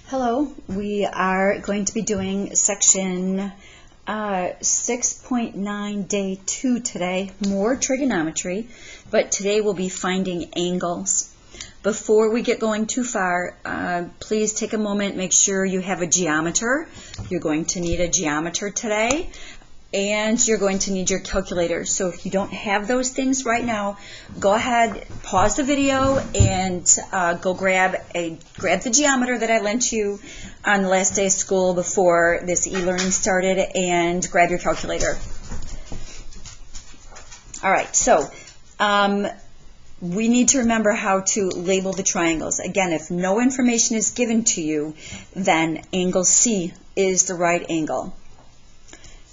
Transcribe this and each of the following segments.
Hello, we are going to be doing section 6.9 day 2 today, more trigonometry, but today we'll be finding angles. Before we get going too far, please take a moment, make sure you have a geometer. You're going to need a geometer today, and you're going to need your calculator. So if you don't have those things right now, go ahead, pause the video, and go grab the geometer that I lent you on the last day of school before this e-learning started, and grab your calculator. All right, so we need to remember how to label the triangles. Again, if no information is given to you, then angle C is the right angle.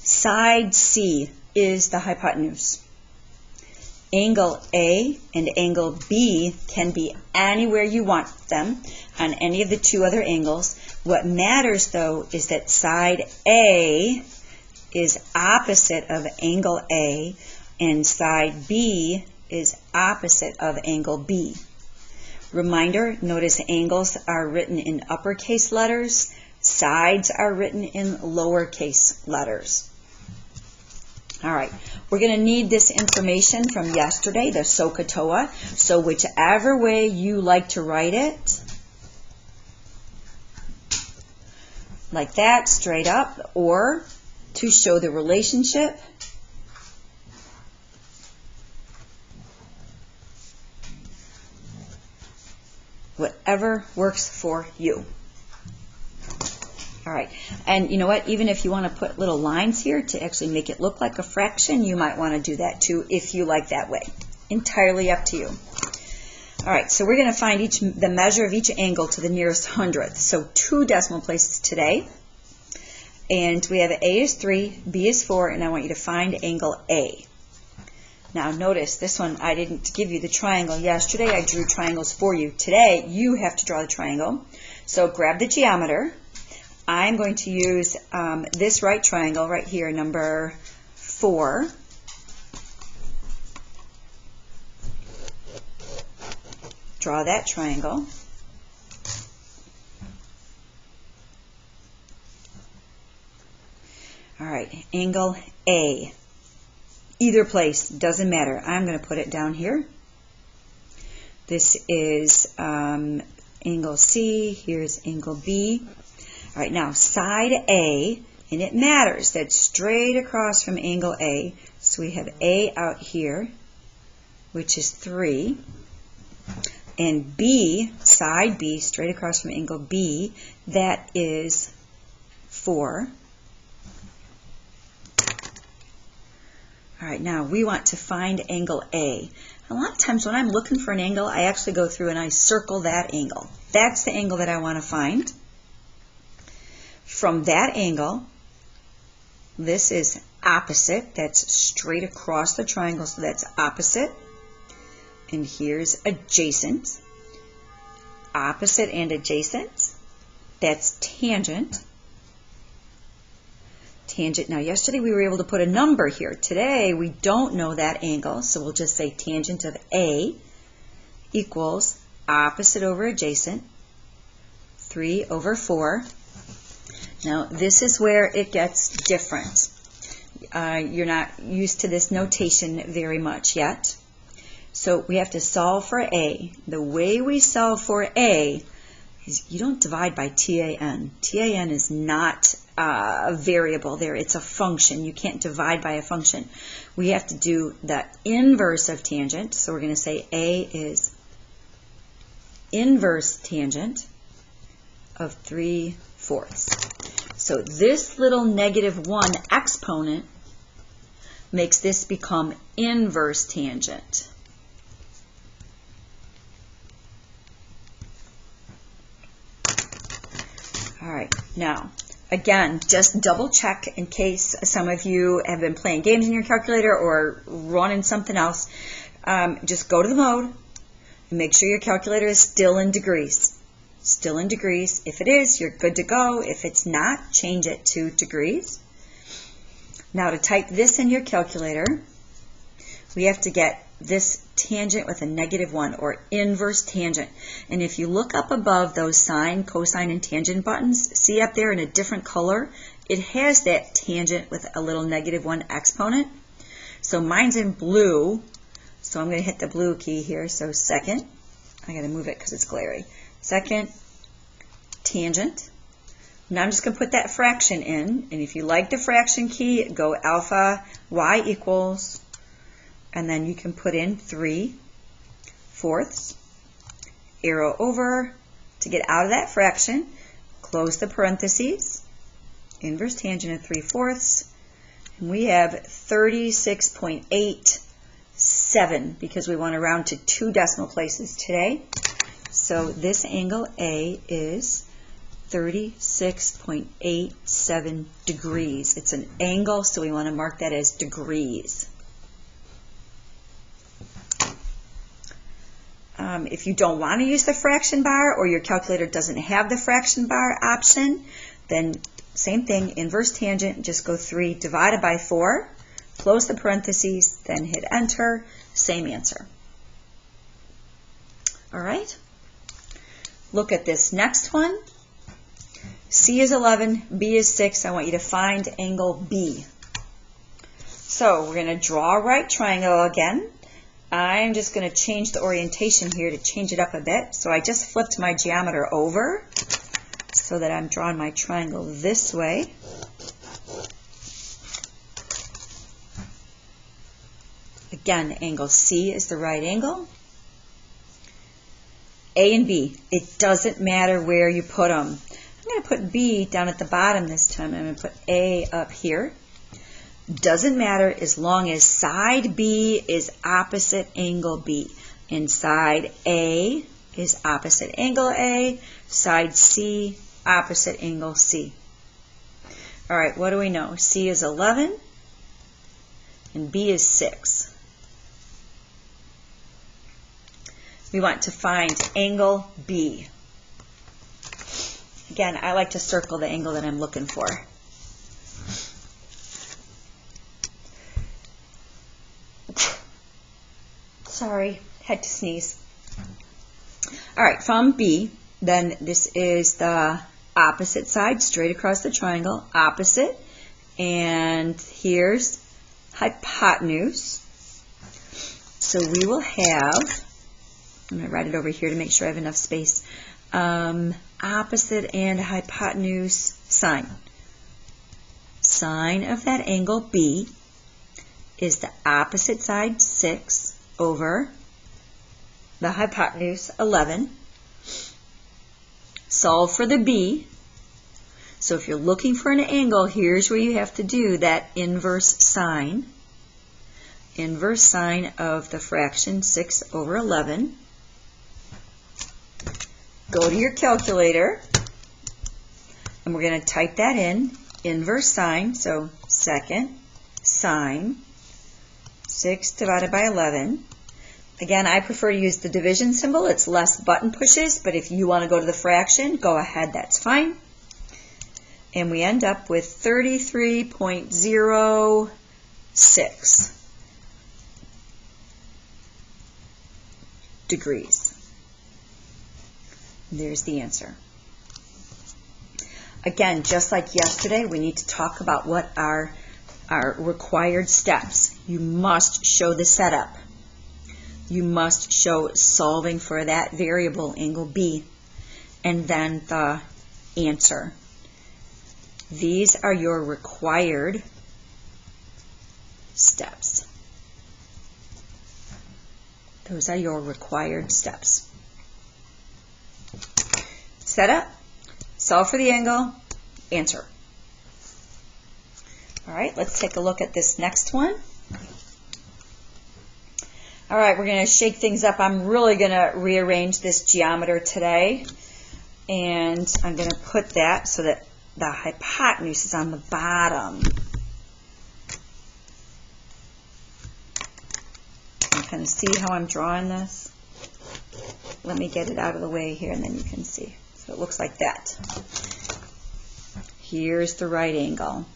Side C is the hypotenuse. Angle A and angle B can be anywhere you want them on any of the two other angles. What matters, though, is that side A is opposite of angle A and side B is opposite of angle B. Reminder, notice angles are written in uppercase letters, sides are written in lowercase letters. All right, we're going to need this information from yesterday, the SOHCAHTOA. So whichever way you like to write it, like that, straight up, or to show the relationship, whatever works for you. All right, and you know what, even if you want to put little lines here to actually make it look like a fraction, you might want to do that too if you like that way. Entirely up to you. All right, so we're going to find the measure of each angle to the nearest hundredth. So 2 decimal places today. And we have A is 3, B is 4, and I want you to find angle A. Now notice this one, I didn't give you the triangle yesterday. I drew triangles for you. Today, you have to draw the triangle. So grab the geometer. I'm going to use this right triangle right here, number 4. Draw that triangle. All right, angle A. Either place, doesn't matter. I'm going to put it down here. This is angle C. Here's angle B. All right, now side A, and it matters, that's straight across from angle A. So we have A out here, which is 3. And B, side B, straight across from angle B, that is 4. All right, now we want to find angle A. A lot of times when I'm looking for an angle, I actually go through and I circle that angle. That's the angle that I want to find. From that angle, this is opposite. That's straight across the triangle, so that's opposite. And here's adjacent. Opposite and adjacent. That's tangent. Tangent. Now, yesterday we were able to put a number here. Today, we don't know that angle, so we'll just say tangent of A equals opposite over adjacent, 3 over 4. Now, this is where it gets different. You're not used to this notation very much yet. So we have to solve for A. The way we solve for A is you don't divide by TAN. TAN is not a variable there. It's a function. You can't divide by a function. We have to do the inverse of tangent. So we're going to say A is inverse tangent of 3/4. So this little -1 exponent makes this become inverse tangent. All right, now, again, just double check in case some of you have been playing games in your calculator or running something else. Just go to the mode and make sure your calculator is still in degrees. Still in degrees. If it is, you're good to go. If it's not, change it to degrees. Now to type this in your calculator, we have to get this tangent with a -1, or inverse tangent. And if you look up above those sine, cosine, and tangent buttons, see up there in a different color, it has that tangent with a little -1 exponent. So mine's in blue, so I'm going to hit the blue key here. So second, I got to move it because it's glary. Second, tangent. Now I'm just going to put that fraction in, and if you like the fraction key, go alpha y equals, and then you can put in 3/4, arrow over to get out of that fraction, close the parentheses, inverse tangent of 3/4, and we have 36.87 because we want to round to 2 decimal places today. So this angle A is 36.87 degrees. It's an angle, so we want to mark that as degrees. If you don't want to use the fraction bar, or your calculator doesn't have the fraction bar option, then same thing, inverse tangent, just go 3 divided by 4, close the parentheses, then hit enter, same answer. All right, look at this next one. C is 11, B is 6. I want you to find angle B. So we're going to draw a right triangle again. I'm just going to change the orientation here to change it up a bit. So I just flipped my geometer over so that I'm drawing my triangle this way. Again, angle C is the right angle. A and B, it doesn't matter where you put them. I'm going to put B down at the bottom this time. I'm going to put A up here. Doesn't matter as long as side B is opposite angle B. And side A is opposite angle A. Side C, opposite angle C. All right, what do we know? C is 11 and B is 6. We want to find angle B. Again, I like to circle the angle that I'm looking for. Sorry, had to sneeze. All right, from B, then this is the opposite side, straight across the triangle, opposite, and here's hypotenuse. So we will have, I'm going to write it over here to make sure I have enough space, opposite and hypotenuse sine. Sine of that angle B is the opposite side 6 over the hypotenuse 11. Solve for the B. So if you're looking for an angle, here's where you have to do that inverse sine. Inverse sine of the fraction 6 over 11. Go to your calculator, and we're going to type that in, inverse sine, so second sine 6 divided by 11. Again, I prefer to use the division symbol. It's less button pushes, but if you want to go to the fraction, go ahead, that's fine. And we end up with 33.06 degrees. There's the answer. Again, just like yesterday, we need to talk about what are our required steps. You must show the setup. You must show solving for that variable, angle B, and then the answer. These are your required steps. Those are your required steps. Set up, solve for the angle, answer. All right, let's take a look at this next one. All right, we're going to shake things up. I'm really going to rearrange this geometer today, and I'm going to put that so that the hypotenuse is on the bottom. You can kind of see how I'm drawing this. Let me get it out of the way here, and then you can see. So it looks like that. Here's the right angle.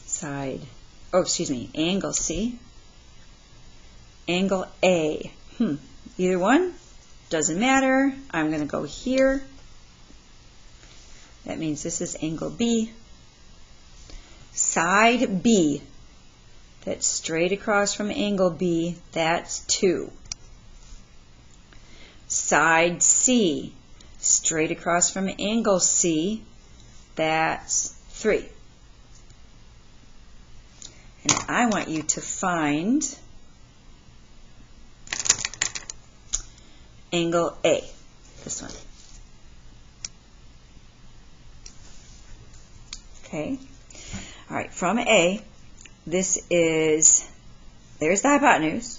Side oh, excuse me, angle C, angle A. Either one, doesn't matter. I'm going to go here. That means this is angle B. Side B, that's straight across from angle B, that's 2. Side C, straight across from angle C, that's 3. And I want you to find angle A, this one. Okay. All right, from A, this is, there's the hypotenuse,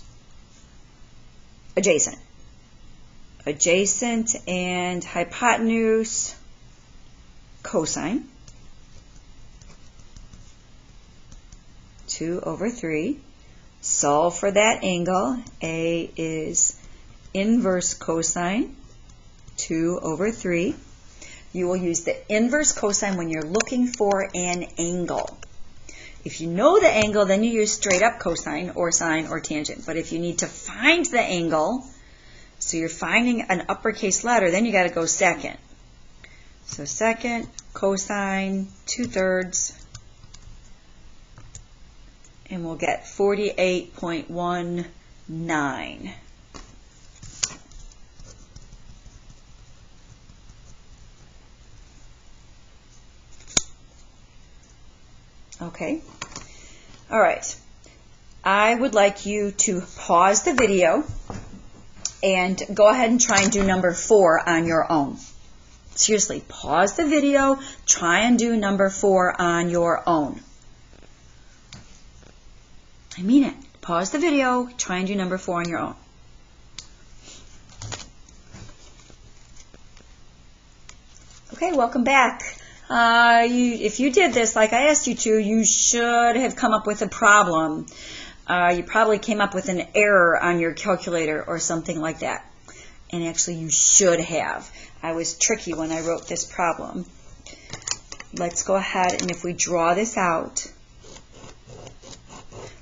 adjacent. Adjacent and hypotenuse, cosine, 2 over 3. Solve for that angle. A is inverse cosine, 2 over 3. You will use the inverse cosine when you're looking for an angle. If you know the angle, then you use straight up cosine or sine or tangent. But if you need to find the angle, so you're finding an uppercase letter, then you got to go second. So second, cosine, 2/3, and we'll get 48.19. Okay. All right. I would like you to pause the video and go ahead and try and do number 4 on your own. Seriously, pause the video, try and do number 4 on your own. I mean it. Pause the video, try and do number 4 on your own. Okay, welcome back. If you did this like I asked you to, you should have come up with a problem. You probably came up with an error on your calculator or something like that. And actually you should have. I was tricky when I wrote this problem. Let's go ahead and if we draw this out,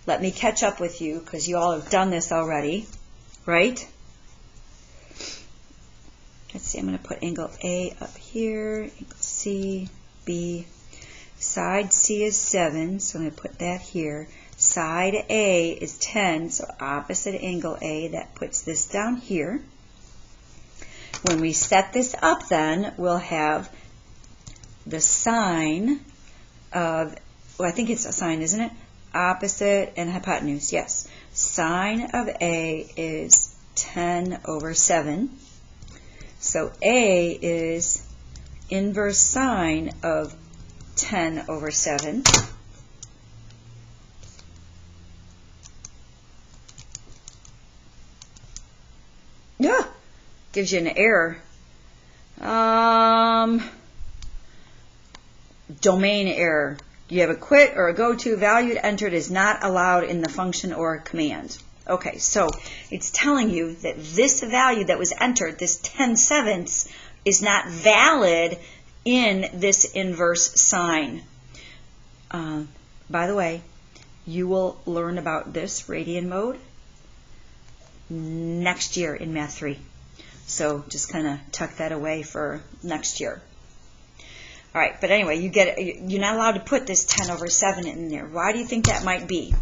let me catch up with you because you all have done this already, right? Let's see, I'm going to put angle A up here, angle C, B. Side C is 7, so I'm going to put that here. Side A is 10, so opposite angle A, that puts this down here. When we set this up then, we'll have the sine of, well, I think it's a sine, isn't it? Opposite and hypotenuse, yes. Sine of A is 10 over 7. So A is inverse sine of 10 over 7. Yeah, gives you an error. Domain error. You have a quit or a go-to value entered is not allowed in the function or command. Okay, so it's telling you that this value that was entered, this 10/7, is not valid in this inverse sine. By the way, you will learn about this radian mode next year in Math 3. So just kind of tuck that away for next year. All right, but anyway, you're not allowed to put this 10 over 7 in there. Why do you think that might be?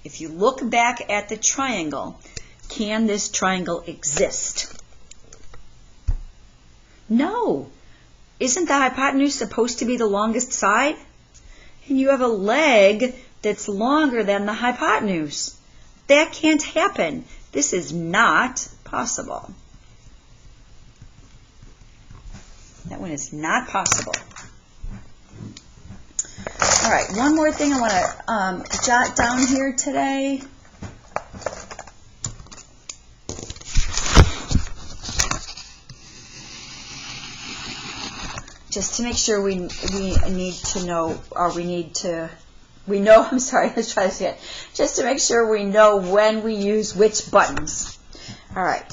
If you look back at the triangle, can this triangle exist? No. Isn't the hypotenuse supposed to be the longest side? And you have a leg that's longer than the hypotenuse. That can't happen. This is not possible. That one is not possible. All right, one more thing I want to jot down here today. Just to make sure we need to know, or I'm sorry, let's try this again. Just to make sure we know when we use which buttons. All right.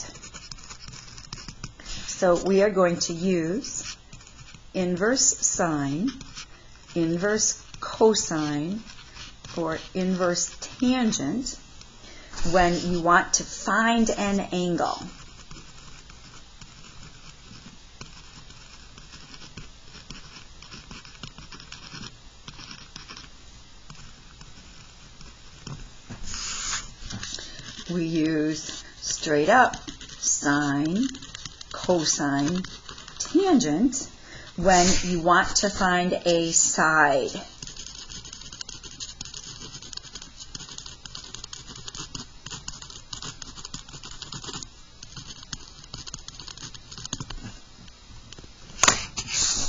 So we are going to use inverse sine, inverse cosine or inverse tangent when you want to find an angle. We use straight up sine, cosine, tangent when you want to find a side.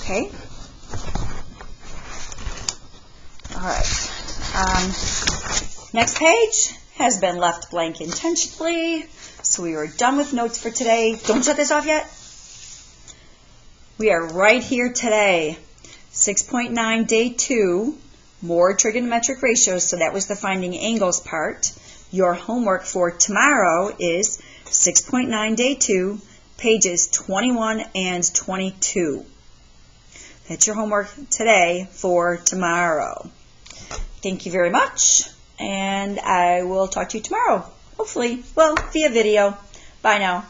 Okay? All right. Next page has been left blank intentionally, so we are done with notes for today. Don't shut this off yet. We are right here today. 6.9, day 2, more trigonometric ratios, so that was the finding angles part. Your homework for tomorrow is 6.9, day 2, pages 21 and 22. That's your homework today for tomorrow. Thank you very much, and I will talk to you tomorrow, hopefully, well, via video. Bye now.